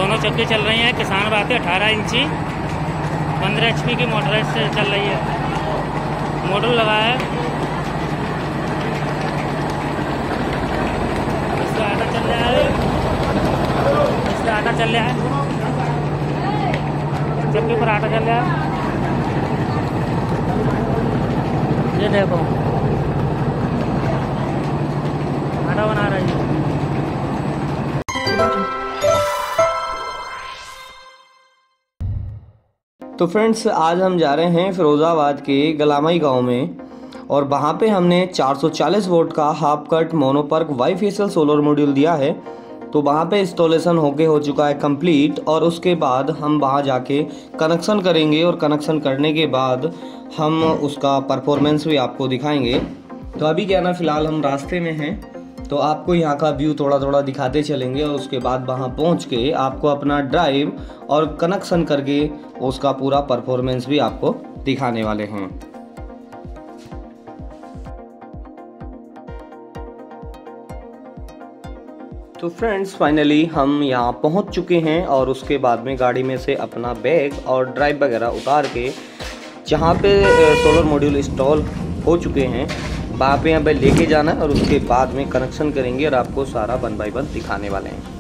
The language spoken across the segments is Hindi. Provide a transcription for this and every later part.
दोनों चक्के चल रही हैं किसान बातें 18 इंची 15 HP की मोटर से चल रही है। मॉडल लगा है इसका आटा चल रहा है, इसका आटा चल रहा है, चक्के पर आटा चल रहा है। ये देखो आटा बना रही है। तो फ्रेंड्स आज हम जा रहे हैं फिरोज़ाबाद के गलामाई गांव में और वहां पे हमने 440 वोल्ट का half cut mono PERC bifacial solar module दिया है। तो वहां पे इंस्टॉलेशन हो चुका है कंप्लीट और उसके बाद हम वहां जाके कनेक्शन करेंगे और कनेक्शन करने के बाद हम उसका परफॉर्मेंस भी आपको दिखाएंगे। तो अभी क्या ना फ़िलहाल हम रास्ते में हैं तो आपको यहाँ का व्यू थोड़ा थोड़ा दिखाते चलेंगे और उसके बाद वहाँ पहुँच के आपको अपना ड्राइव और कनेक्शन करके उसका पूरा परफॉर्मेंस भी आपको दिखाने वाले हैं। तो फ्रेंड्स फाइनली हम यहाँ पहुँच चुके हैं और उसके बाद में गाड़ी में से अपना बैग और ड्राइव वगैरह उतार के जहाँ पे सोलर मॉड्यूल इंस्टॉल हो चुके हैं वहाँ पे यहाँ पे लेके जाना है और उसके बाद में कनेक्शन करेंगे और आपको सारा 1 बाय 1 दिखाने वाले हैं।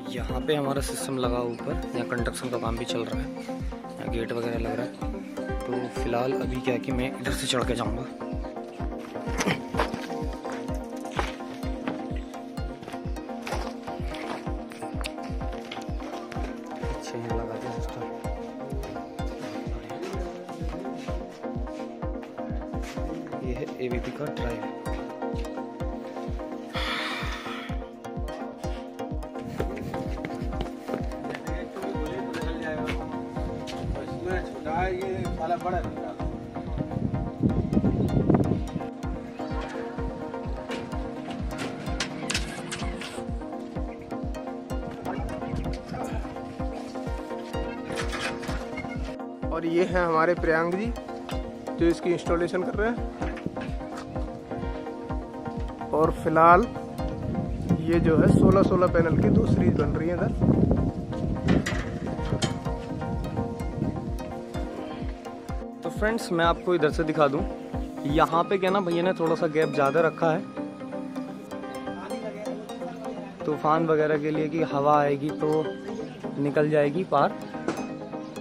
यहाँ पे हमारा सिस्टम लगा ऊपर, यहाँ कंस्ट्रक्शन का काम भी चल रहा है, यहाँ गेट वगैरह लग रहा है। तो फिलहाल अभी क्या है कि मैं इधर से चढ़ के जाऊँगा। अच्छा यहाँ लगा दिया सिस्टम। ये है AVP का ड्राइव। ये साला बड़ा और ये है हमारे प्रियांक जी जो इसकी इंस्टॉलेशन कर रहे हैं। और फिलहाल ये जो है 16 पैनल की 2 सीरीज बन रही है इधर। तो फ्रेंड्स मैं आपको इधर से दिखा दूं, यहाँ पे क्या ना भैया ने थोड़ा सा गैप ज़्यादा रखा है तूफान वगैरह के लिए कि हवा आएगी तो निकल जाएगी पार।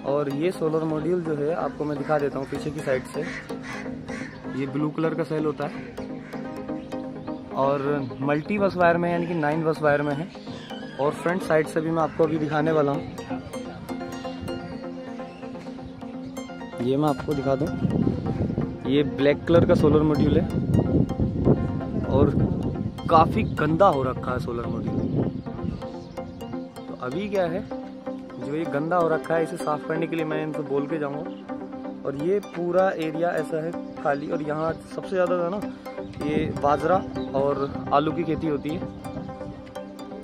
और ये सोलर मॉड्यूल जो है आपको मैं दिखा देता हूँ पीछे की साइड से। ये ब्लू कलर का सेल होता है और मल्टी बस वायर में यानी कि 9 बस वायर में है। और फ्रंट साइड से भी मैं आपको अभी दिखाने वाला हूँ, ये मैं आपको दिखा दूं। ये ब्लैक कलर का सोलर मॉड्यूल है और काफ़ी गंदा हो रखा है सोलर मॉड्यूल। तो अभी क्या है जो ये गंदा हो रखा है इसे साफ़ करने के लिए मैं इनसे बोल के जाऊंगा। और ये पूरा एरिया ऐसा है खाली और यहाँ सबसे ज़्यादा जो है ना ये बाजरा और आलू की खेती होती है।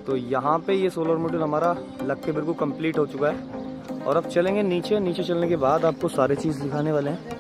तो यहाँ पे ये सोलर मॉड्यूल हमारा लग के बिल्कुल कंप्लीट हो चुका है। और अब चलेंगे नीचे चलने के बाद आपको सारी चीज़ दिखाने वाले हैं।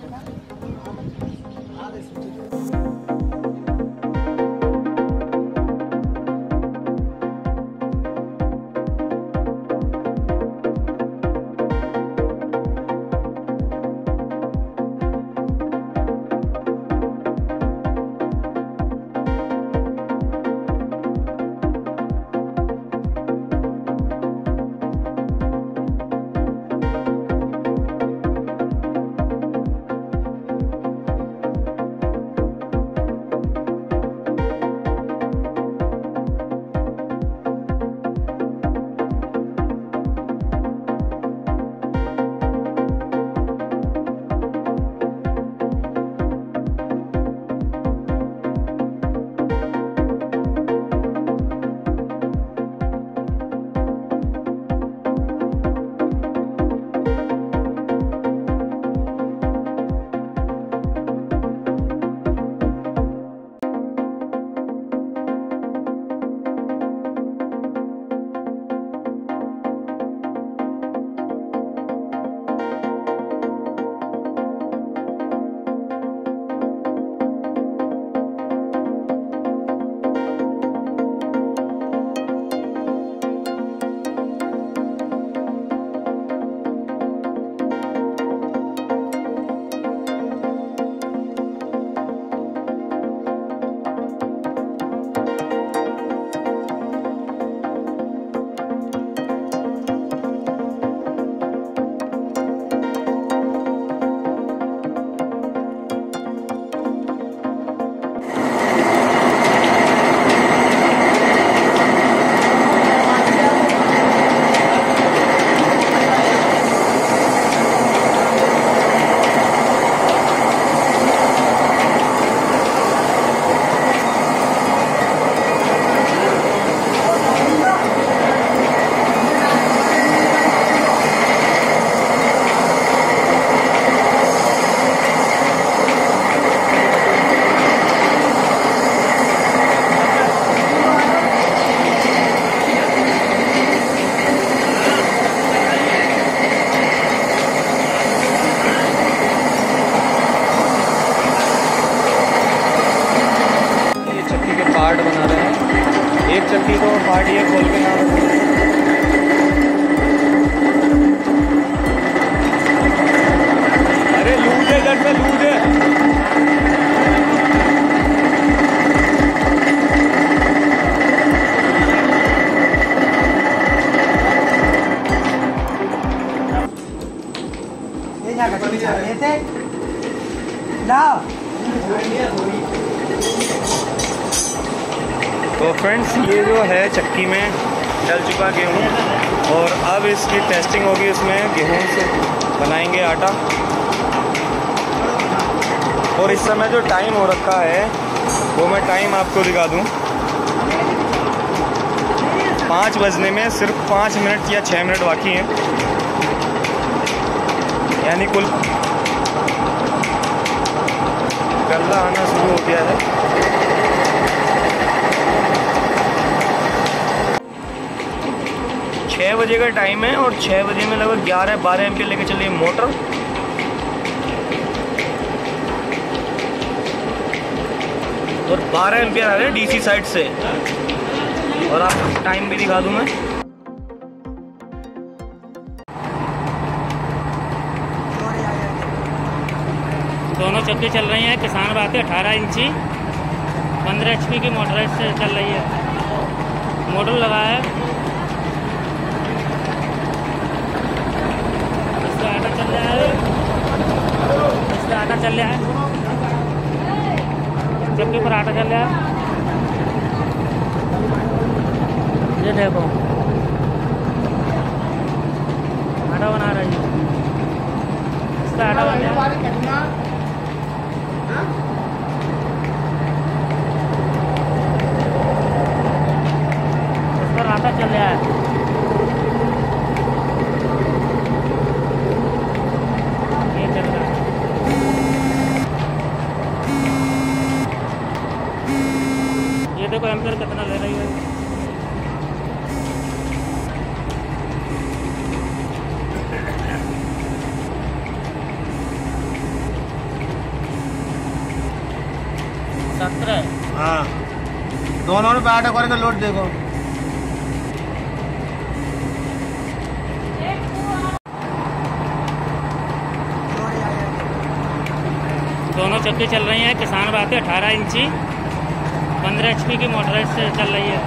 है, खोल के ना रखो। अरे लूज है, इधर से लूज है। तो फ्रेंड्स, ये जो है चक्की में डल चुका गेहूँ, और अब इसकी टेस्टिंग होगी। इसमें गेहूँ से बनाएंगे आटा। और इस समय जो टाइम हो रखा है वो मैं टाइम आपको दिखा दूँ। 5 बजने में सिर्फ 5 मिनट या 6 मिनट बाकी हैं, यानी कुल गल्ला आना शुरू हो गया है। छः बजे का टाइम है और 6 बजे में लगभग 11-12 एम्पियर लेके चलिए मोटर। और 12 एम्पियर आ रहे हैं डीसी साइड से। और आप टाइम भी दिखा दूं मैं। दोनों चक्की चल रही हैं किसान बातें 18 इंची 15 HP की मोटराइज से चल रही है। मोटर लगा है, इसका आटा चल रहा है, इसका आटा चल रहा है, चक्की पर आटा चल रहा है। ये देखो आटा बना रही है, इसका आटा बन रहा है। आटा चल रहा है। ये चल रहा है। ये देखो एम्पियर कितना ले रही है। हाँ, दोनों ने आटा करके लोड देखो। दोनों चक्की चल रही हैं किसान बातें 18 इंची 15 HP की मोटराइज से चल रही है।